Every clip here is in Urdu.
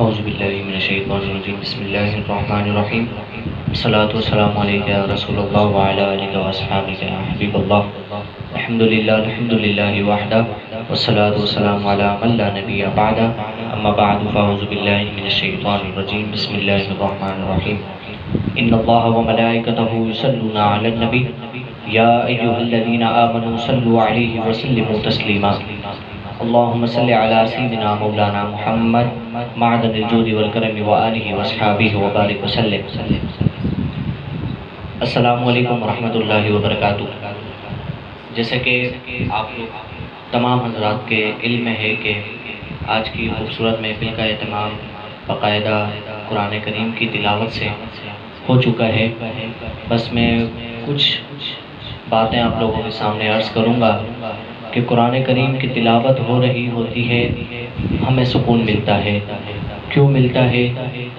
اعوذ باللہ من الشیطان الرجیم بسم اللہ الرحمن الرحیم الصلاۃ والسلام علیک یا رسول اللہ وعلی آلہ واصحابہ یا حبیب اللہ الحمدللہ وحدہ والصلاۃ والسلام علی من لا نبی بعدہ اما بعد فاعوذ باللہ من الشیطان الرجیم بسم اللہ الرحمن الرحیم ان اللہ وملائکتہ یصلون علی النبی یا ایھا الذین آمنوا صلوا علیہ وسلموا تسلیما اللهم صل على سيدنا مولانا محمد معدن الجود والکرم وآلہ واصحابہ وبارک وسلم۔ السلام علیکم ورحمۃ اللہ وبرکاتہ۔ جیسے کہ آپ لوگ تمام حضرات کے علم ہے کہ آج کی خوبصورت محفل کا اہتمام باقاعدہ قرآن کریم کی تلاوت سے ہو چکا ہے، بس میں کچھ باتیں آپ لوگوں کے سامنے عرض کروں گا کہ قرآن کریم کی تلاوت ہو رہی ہوتی ہے، ہمیں سکون ملتا ہے۔ کیوں ملتا ہے،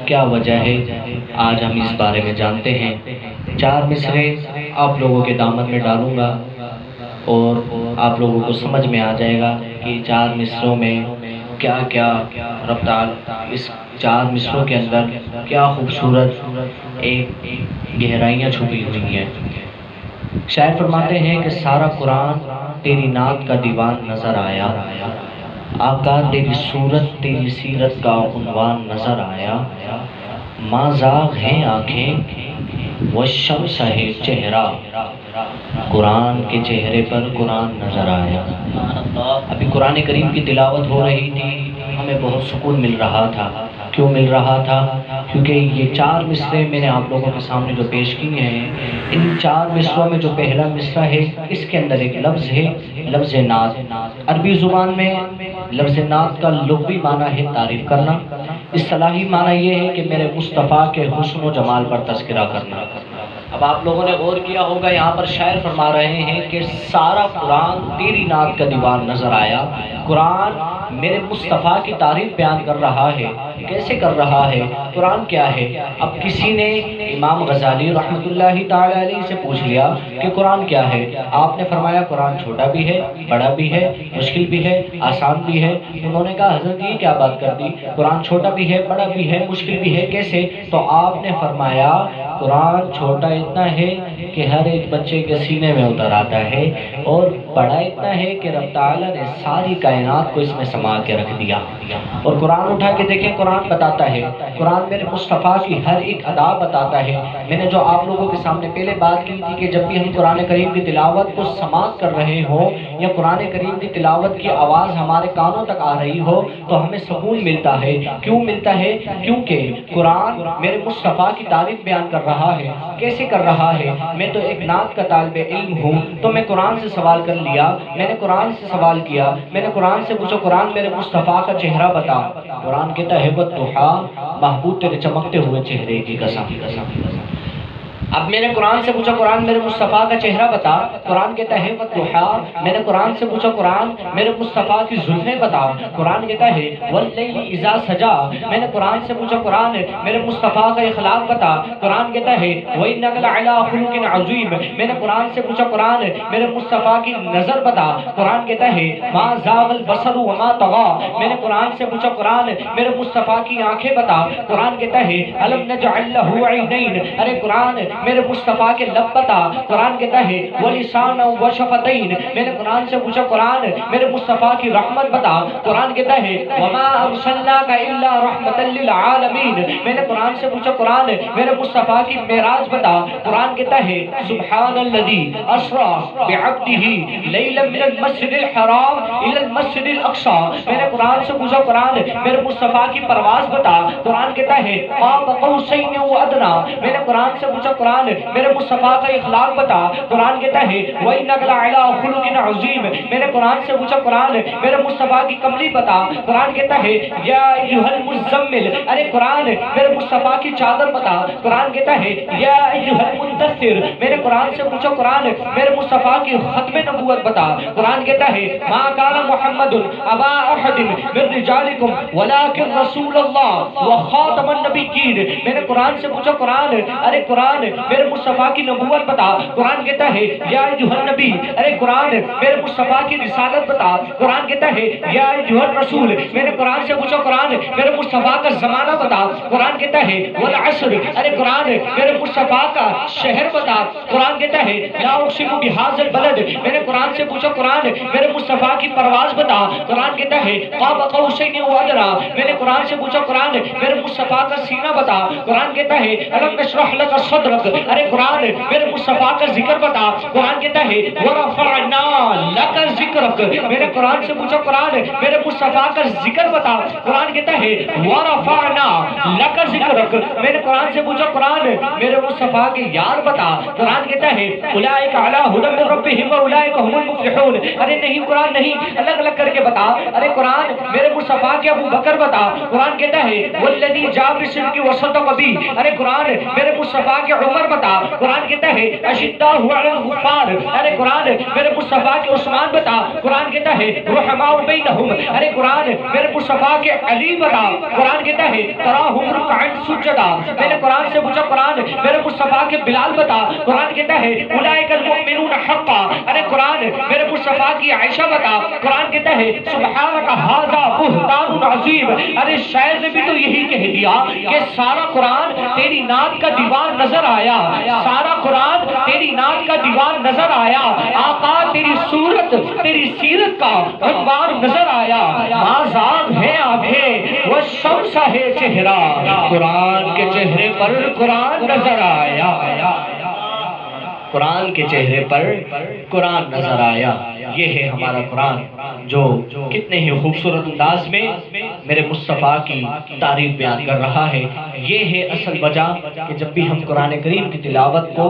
کیا وجہ ہے، آج ہم اس بارے میں جانتے ہیں۔ 4 مصرے آپ لوگوں کے دامن میں ڈالوں گا اور آپ لوگوں کو سمجھ میں آ جائے گا کہ 4 مصروں میں کیا کیا رب تعالی، اس 4 مصروں کے اندر کیا خوبصورت ایک گہرائیاں چھپی ہوئی ہیں۔ شاعر فرماتے ہیں کہ سارا قرآن تیری نعت کا دیوان نظر آیا، آقا تیری صورت تیری سیرت کا عنوان نظر آیا، ماں زاغ ہیں آنکھیں والشمس ہے چہرہ، قرآن کے چہرے پر قرآن نظر آیا۔ ابھی قرآن کریم کی تلاوت ہو رہی تھی، ہمیں بہت سکون مل رہا تھا۔ کیوں مل رہا تھا؟ کیونکہ یہ 4 مصرے میں نے آپ لوگوں کے سامنے جو پیش کیے ہیں، ان 4 مصروں میں جو پہلا مصرع ہے اس کے اندر ایک لفظ ہے، لفظ نعت۔ عربی زبان میں لفظ نعت کا لغوی معنی ہے تعریف کرنا، اصطلاحی معنی یہ ہے کہ میرے مصطفیٰ کے حسن و جمال پر تذکرہ کرنا۔ اب آپ لوگوں نے غور کیا ہوگا، یہاں پر شاعر فرما رہے ہیں کہ سارا قرآن تیری نعت کا دیوان نظر آیا۔ قرآن میرے مصطفیٰ کی تعریف بیان کر رہا ہے۔ کیسے کر رہا ہے؟ قرآن کیا ہے؟ اب کسی نے امام غزالی رحمۃ اللہ تعالی علیہ سے پوچھ لیا کہ قرآن کیا ہے؟ آپ نے فرمایا قرآن چھوٹا بھی ہے، بڑا بھی ہے، مشکل بھی ہے، آسان بھی ہے۔ انہوں نے کہا حضرت یہ کیا بات کر دی، قرآن چھوٹا بھی ہے، بڑا بھی ہے، مشکل بھی ہے، کیسے؟ تو آپ نے فرمایا قرآن چھوٹا اتنا ہے کہ ہر ایک بچے کے سینے میں اتر آتا ہے، اور بڑا اتنا ہے کہ رب تعالیٰ نے ساری کائنات کو اس میں سما کے رکھ دیا۔ اور قرآن اٹھا کے دیکھیں، قرآن بتاتا ہے، قرآن میرے مصطفیٰ کی ہر ایک ادا بتاتا ہے۔ میں نے جو آپ لوگوں کے سامنے پہلے بات کی تھی کہ جب بھی ہم قرآن کریم کی تلاوت کو سماعت کر رہے ہوں یا قرآن کریم کی تلاوت کی آواز ہمارے کانوں تک آ رہی ہو تو ہمیں سکون ملتا ہے۔ کیوں ملتا ہے؟ کیونکہ قرآن میرے مصطفیٰ کی تعریف بیان کر رہا ہے۔ کیسے کر رہا ہے؟ میں تو ایک نعت کا طالب علم ہوں، تو میں قرآن سے سوال کر لیا، میں نے قرآن سے سوال کیا، میں نے قرآن سے پوچھا قرآن میرے مصطفیٰ کا چہرہ بتا۔ قرآن کہتا ہے والضحیٰ، محبوب تیرے چمکتے ہوئے چہرے کی قسم۔ اب میں نے قرآن سے پوچھا قرآن میرے مصطفیٰ کا چہرہ بتا۔ قرآن کہتا ہے والضحیٰ، میں نے قرآن سے پوچھا قرآن میرے مصطفیٰ کی زلفیں بتا۔ قرآن کہتا ہے واللیل اذا سجا، میں نے قرآن سے پوچھا قرآن میرے مصطفیٰ کا اخلاق بتا۔ قرآن کہتا ہے وَإِنَّكَ لَعَلَىٰ خُلُقٍ عَظِيمٍ، میں نے قرآن سے پوچھا قرآن میرے مصطفیٰ کی نظر بتا۔ قرآن کہتا ہے مَا زَاغَ الْبَصَرُ وَمَا طَغَىٰ، میں نے قرآن سے پوچھا قرآن میرے مصطفیٰ کی آنکھیں بتا۔ قرآن کہتا ہے أَلَمْ نَجْعَل لَّهُ عَيْنَيْنِ، ارے قرآن میرے مصطفیٰ کے لب بتا۔ قرآن کہتا ہے وَلِسَانًا وَشَفَتَيْنِ، میں نے قرآن سے پوچھا قرآن میرے مصطفیٰ کی رحمت بتا۔ قرآن کہتا ہے وَمَا أَرْسَلْنَاكَ إِلَّا رَحْمَةً لِّلْعَالَمِينَ، میں نے قرآن سے پوچھا قرآن میرے مصطفیٰ کی معراج بتا۔ قرآن کہتا ہے سبحان الذی اسریٰ بعبدہ لیلا من المسجد الحرام الی المسجد الاقصی، میں نے قرآن سے پوچھا قرآن میرے مصطفیٰ کی پرواز بتا۔ قرآن کہتا ہے قاب قوسین وادنیٰ، میں نے قرآن سے پوچھا قرآن میرے مصطفیٰ کا اخلاق بتا۔ قرآن کہتا ہے وَإِنَّكَ لَعَلَىٰ خُلُقٍ عَظِيمٍ، میں نے قرآن سے پوچھا قرآن میرے مصطفیٰ کی کملی بتا۔ قرآن کہتا ہے یا ایھا المزمل، ارے قرآن میرے مصطفیٰ کی چادر بتا۔ قرآن کہتا ہے یا ایھا المدثر، میں نے قرآن سے پوچھا قرآن میرے مصطفیٰ کی ختم نبوت بتا۔ قرآن کہتا ہے ما کان محمد ابا احد من رجالکم ولکن رسول اللہ وخاتم النبیین، میں نے قرآن سے پوچھا قرآن ارے قرآن میرے مصطفیٰ کی نبوت بتا، قرآن کہتا ہے یا ایھا النبی، ارے قرآن میرے مصطفیٰ کی رسالت بتا، قرآن کہتا ہے یا ایھا الرسول، میں نے قرآن سے پوچھا قرآن میرے مصطفیٰ کا زمانہ بتا، قرآن کہتا ہے والعصر، ارے قرآن میرے مصطفیٰ کا شہر بتا، قرآن کہتا ہے لا اقسم بہذا البلد، میں نے قرآن سے پوچھا قرآن میرے مصطفیٰ کی پرواز بتا، قرآن کہتا ہے قاب قوسین او ادنی، میں نے قرآن سے پوچھا قرآن میرے مصطفیٰ کا سینہ بتا، قرآن کہتا ہے الم نشرح لک صدرک، ارے قرآن میرے مصطفیٰ کا ذکر بتا، قرآن کہتا ہے ورفعنا لک ذکرک، میں نے قرآن سے پوچھا قرآن میرے مصطفیٰ کا ذکر بتا، قرآن کہتا ہے ورفعنا لک ذکرک، میں نے قرآن سے پوچھا قرآن میرے مصطفیٰ کی یاد بتا، قرآن کہتا ہے اولئک علی ھدی من ربہم واولئک هم المفلحون، ارے نہیں قرآن نہیں، الگ الگ کر کے بتا، ارے قرآن میرے مصطفیٰ کے ابو بکر بتا، قرآن کہتا ہے والذی جاء بالصدق وصدق بہ، ارے قرآن میرے مصطفیٰ کے عمر بتا، قرآن کہتا ہے اشداء علی الکفار، ارے قرآن میرے مصطفیٰ کے عثمان بتا، قرآن کہتا ہے رحماء بینہم، ارے قرآن میرے مصطفیٰ کے علی بتا، قرآن کہتا ہے تراہم رکعا سجدا، میں نے قرآن سے پوچھا قرآن میرے مصطفیٰ کے بلال بتا، قرآن کہتا ہے اولئک المؤمنون حقا، ارے قرآن میرے مصطفیٰ کی عائشہ بتا، قرآن کہتا ہے سبحانک ھذا بہتان عظیم، ارے شاعر نے بھی تو یہی کہہ دیا کہ سارا قرآن تیری نعت کا دیوان نظر آیا، سارا قرآن تیری نعت کا دیوان نظر آیا، آقا تیری صورت تیری سیرت کا عنوان نظر آیا، مازاغ ہے آنکھیں وہ شمس ہے چہرہ، قرآن کے چہرے پر قرآن نظر آیا، قرآن کے چہرے پر قرآن نظر آیا۔ یہ ہے ہمارا قرآن جو کتنے ہی خوبصورت انداز میں میرے مصطفیٰ کی تعریف بیان کر رہا ہے۔ یہ ہے اصل وجہ کہ جب بھی ہم قرآن کریم کی تلاوت کو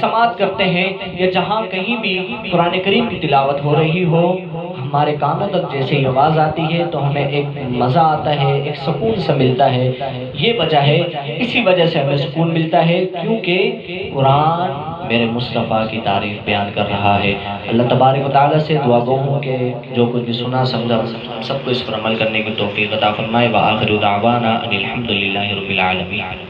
سماعت کرتے ہیں یا جہاں کہیں بھی قرآن کریم کی تلاوت ہو رہی ہو، ہمارے کانوں تک جیسے ہی آواز آتی ہے تو ہمیں ایک مزہ آتا ہے، ایک سکون سے ملتا ہے۔ یہ وجہ ہے، اسی وجہ سے ہمیں سکون ملتا ہے کیونکہ قرآن میرے مصطفیٰ کی تعریف بیان کر رہا ہے۔ اللہ تبارک و تعالیٰ سے دعا گو ہوں کہ جو کچھ بھی سنا سمجھا سب کو اس پر عمل کرنے کی توفیق عطا فرمائے۔ وآخر دعوانا ان الحمد للہ رب العالمین۔